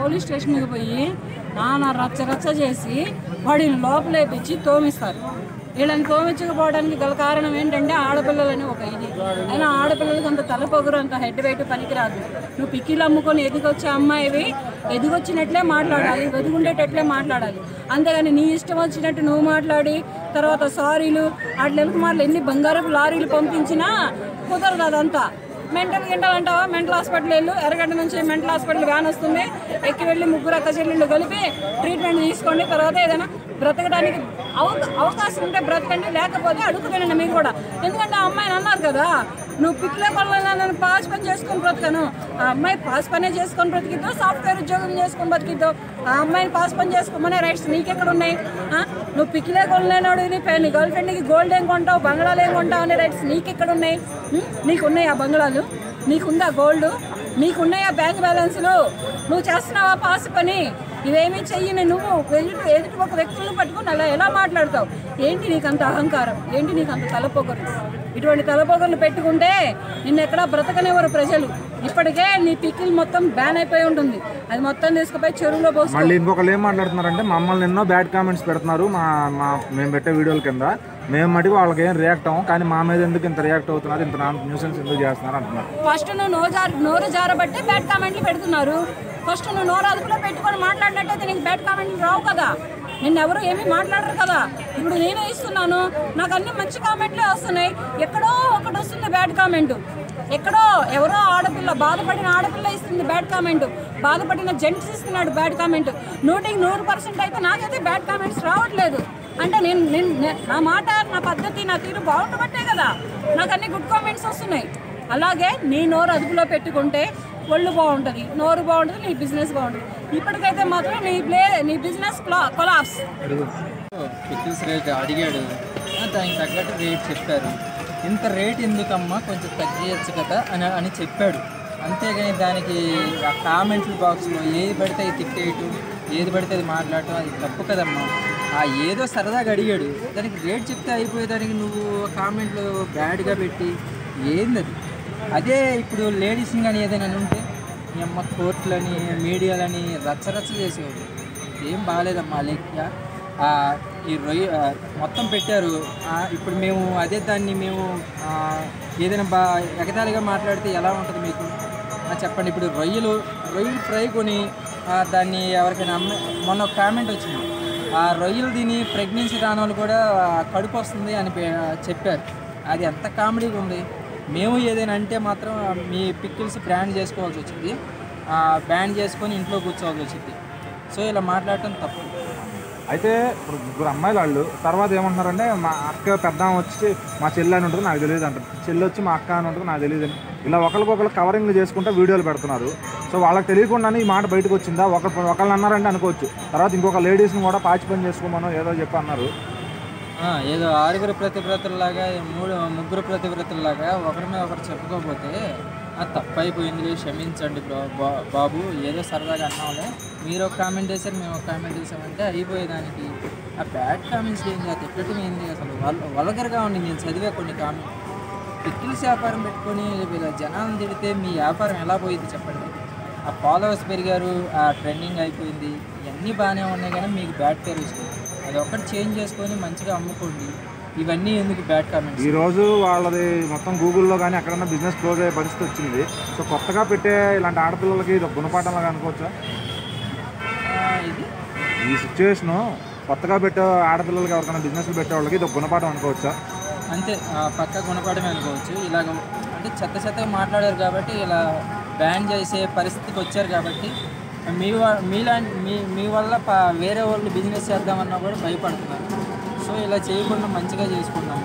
Police స్టేషన్కి పోయి నానా రచ్చ రచ్చ చేసి వాడిని లోపలేపించి తోమిస్తారు. వీళ్ళని తోమించకపోవడానికి గల కారణం ఏంటంటే ఆడపిల్లలని ఒక ఇది అయినా ఆడపిల్లలకి అంత తలపొగరు అంత హెడ్ వెయిట్ పనికిరాదు. నువ్వు పిక్కీలు అమ్ముకొని ఎదిగొచ్చే అమ్మాయివి ఎదిగొచ్చినట్లే మాట్లాడాలి, ఎదుగుండేటట్లే మాట్లాడాలి. అంతేగాని నీ ఇష్టం వచ్చినట్టు నువ్వు మాట్లాడి తర్వాత సారీలు వాటికి మార్లు ఎన్ని బంగారపు లారీలు పంపించినా కుదరదు. అదంతా మెంటల్ గింటల్ అంటావా? మెంటల్ హాస్పిటల్ వెళ్ళు, ఎర్రగడ్డ నుంచి మెంటల్ హాస్పిటల్ వ్యాన్ వస్తుంది, ఎక్కి వెళ్ళి ముగ్గురు అక్క చెల్లెళ్ళు కలిపి ట్రీట్మెంట్ తీసుకోండి. తర్వాత ఏదైనా బ్రతకడానికి అవకాశం ఉంటే బ్రతకండి, లేకపోతే అడుగుతానండి మీరు కూడా. ఎందుకంటే ఆ అమ్మాయిని అన్నారు కదా, నువ్వు పిక్లే పనులు నన్ను పాస్ పని చేసుకొని బ్రతకను. ఆ అమ్మాయి పాస్ పనే చేసుకొని బ్రతికిద్దో, సాఫ్ట్వేర్ ఉద్యోగం చేసుకొని బతికిద్దో, ఆ అమ్మాయిని పాస్ పని చేసుకోమనే రైట్స్ నీకెక్కడ ఉన్నాయి? నువ్వు పిక్లే కొనలేనాడు, నీ గర్ల్ ఫ్రెండ్కి గోల్డ్ ఏం కొంటావు, బంగ్లాలు ఏం కొంటావు అనే రైట్స్ నీకెక్కడ ఉన్నాయి? నీకున్నాయి ఆ బంగ్లాలు, నీకుందా గోల్డ్, నీకున్నాయి ఆ బ్యాంక్ బ్యాలెన్స్లు, నువ్వు చేస్తున్నావా పాస్ పని? ఇవేమీ చెయ్యని నువ్వు ఎదుటి ఒక వ్యక్తులను పట్టుకుని అలా ఎలా మాట్లాడతావు? ఏంటి నీకు అంత అహంకారం? ఏంటి నీకు అంత తలపోగరు? ఇటువంటి తలపోగర్లు పెట్టుకుంటే నిన్నెక్కడా బ్రతకనివ్వరు ప్రజలు. ఇప్పటికే నీ పిక్కిల్ మొత్తం బ్యాన్ అయిపోయి ఉంటుంది, అది మొత్తం తీసుకుపోయి చెరువులో పోసి. మళ్ళీ ఇంకొకరు ఏం మాట్లాడుతున్నారంటే మమ్మల్ని ఎన్నో బ్యాడ్ కామెంట్స్ పెడుతున్నారు మేము పెట్టే వీడియోల కింద, మేము మటుకు వాళ్ళకి ఏం రియాక్ట్ అవ్వం, కానీ మా మీద ఎందుకు ఇంత రియాక్ట్ అవుతున్నారు, ఇంత న్యూసెన్స్ ఎందుకు చేస్తున్నారు అంటున్నారు. ఫస్ట్ నువ్వు నోరు జారబట్టే బ్యాడ్ కామెంట్లు పెడుతున్నారు. ఫస్ట్ నువ్వు నోరు అదుపులో పెట్టుకొని మాట్లాడినట్టయితే నీకు బ్యాడ్ కామెంట్లు రావు కదా, నిన్నెవరు ఏమీ మాట్లాడరు కదా. ఇప్పుడు నేనే ఇస్తున్నాను, నాకు అన్ని మంచి కామెంట్లే వస్తున్నాయి, ఎక్కడో ఒకటి వస్తుంది బ్యాడ్ కామెంట్. ఎక్కడో ఎవరో ఆడపిల్ల, బాధపడిన ఆడపిల్ల ఇస్తుంది బ్యాడ్ కామెంట్, బాధపడిన జెంట్స్ ఇస్తున్నాడు బ్యాడ్ కామెంట్. 100% అయితే నాకైతే బ్యాడ్ కామెంట్స్ రావట్లేదు. అంటే నేను నా మాట, నా పద్ధతి, నా తీరు బాగుండబట్టే కదా నాకు అన్ని గుడ్ కామెంట్స్ వస్తున్నాయి. అలాగే నీ నోరు అదుపులో పెట్టుకుంటే ఒళ్ళు బాగుంటుంది, నోరు బాగుంటుంది, నీ బిజినెస్ బాగుంటుంది. ఇప్పటికైతే మాత్రం నీ బిజినెస్ కొలాప్స్. పికిల్స్ రేట్ అడిగాడు, దానికి తగ్గట్టు రేట్ చెప్పారు. ఇంత రేట్ ఎందుకమ్మా, కొంచెం తగ్గించచ్చు కదా అని చెప్పాడు. అంతేగాని దానికి ఆ కామెంట్ల బాక్స్లో ఏది పడితే అది తిట్టేయటం, ఏది పడితే అది మాట్లాడటం అది తప్పు కదమ్మా. ఏదో సరదాగా అడిగాడు, దానికి రేట్ చెప్తే అయిపోయేదానికి నువ్వు కామెంట్లు బ్యాడ్గా పెట్టి ఏందది? అదే ఇప్పుడు లేడీస్ని కానీ ఏదైనా ఉంటే మీ అమ్మ కోర్టులని మీడియాలని రచ్చరచ్చ చేసేవాడు. ఏం బాగాలేదమ్మా. లెక్క ఈ రొయ్య మొత్తం పెట్టారు. ఇప్పుడు మేము అదే దాన్ని మేము ఏదైనా ఎగతాళిగా మాట్లాడితే ఎలా ఉంటుంది మీకు చెప్పండి. ఇప్పుడు రొయ్యలు ఫ్రై కొని దాన్ని ఎవరికైనా మొన్న ఒక కామెంట్ వచ్చింది, ఆ రొయ్యలు దీని ప్రెగ్నెన్సీ రాని వాళ్ళు కూడా కడుపు వస్తుంది అని చెప్పారు. అది ఎంత కామెడీగా ఉంది. మేము ఏదైనా అంటే మాత్రం మీ పిక్కిల్స్ బ్రాండ్ చేసుకోవాల్సి వచ్చింది, బ్యాన్ చేసుకొని ఇంట్లో కూర్చోవాల్సి వచ్చింది. సో ఇలా మాట్లాడటం తప్పు. అయితే ఇప్పుడు ముగ్గురు అమ్మాయిలు వాళ్ళు తర్వాత ఏమంటున్నారంటే మా అక్క పెద్ద వచ్చి మా చెల్లి అని ఉంటుంది నాకు తెలియదు అంటారు, చెల్లి వచ్చి మా అక్క అని ఉంటుంది నాకు తెలియదు అని, ఇలా ఒకరికొకరు కవరింగ్లు చేసుకుంటే వీడియోలు పెడుతున్నారు. సో వాళ్ళకి తెలియకుండానే ఈ మాట బయటకు వచ్చిందా? ఒకళ్ళు అన్నారంటే అనుకోవచ్చు, తర్వాత ఇంకొక లేడీస్ని కూడా పాచి పని చేసుకోమనో ఏదో చెప్పి అన్నారు. ఏదో 6 ప్రతివ్రతల్లాగా ముగ్గురు ప్రతివ్రతల్లాగా ఒకరి మీద ఒకరు చెప్పుకోకపోతే తప్పు అయిపోయింది, క్షమించండి బాబు, ఏదో సరదాగా అన్నాంలే, మీరు ఒక కామెంట్ చేశారు మేము ఒక కామెంట్ చేసామంటే అయిపోయేదానికి ఆ బ్యాడ్ కామెంట్స్ ఏంది, అది తిట్టడం ఏంది, అసలు వల్గర్గా ఉంది. నేను చదివే కొన్ని కామెంట్, పిక్కిల్స్ వ్యాపారం పెట్టుకొని జనాలను తిడితే మీ వ్యాపారం ఎలా పోయింది చెప్పండి? ఆ ఫాలోవర్స్ పెరిగారు, ఆ ట్రెండింగ్ అయిపోయింది, ఇవన్నీ బాగానే ఉన్నాయి, కానీ మీకు బ్యాడ్ పేరు వచ్చింది. అది ఒక్కటి చేంజ్ చేసుకొని మంచిగా అమ్ముకోండి. ఇవన్నీ ఎందుకు బ్యాడ్ కామెంట్స్? ఈరోజు వాళ్ళది మొత్తం గూగుల్లో కానీ ఎక్కడన్నా బిజినెస్ క్లోజ్ అయ్యే పరిస్థితి వచ్చింది. సో కొత్తగా పెట్టే ఇలాంటి ఆడపిల్లలకి ఇది గుణపాఠంలాగా అనుకోవచ్చా? ఈ సిచ్యువేషను కొత్తగా పెట్టే ఆడపిల్లలకి ఎవరికైనా బిజినెస్లు పెట్టే వాళ్ళకి ఇది గుణపాఠం అనుకోవచ్చా? అంతే, పక్క గుణపాఠమే అనుకోవచ్చు. ఇలాగ అంటే చెత్తగా మాట్లాడారు కాబట్టి ఇలా బ్యాన్ చేసే పరిస్థితికి వచ్చారు కాబట్టి మీ వల్ల వేరే వాళ్ళు బిజినెస్ చేద్దామన్నా కూడా భయపడుతున్నారు. సో ఇలా చేయకుండా మంచిగా చేసుకున్నాము.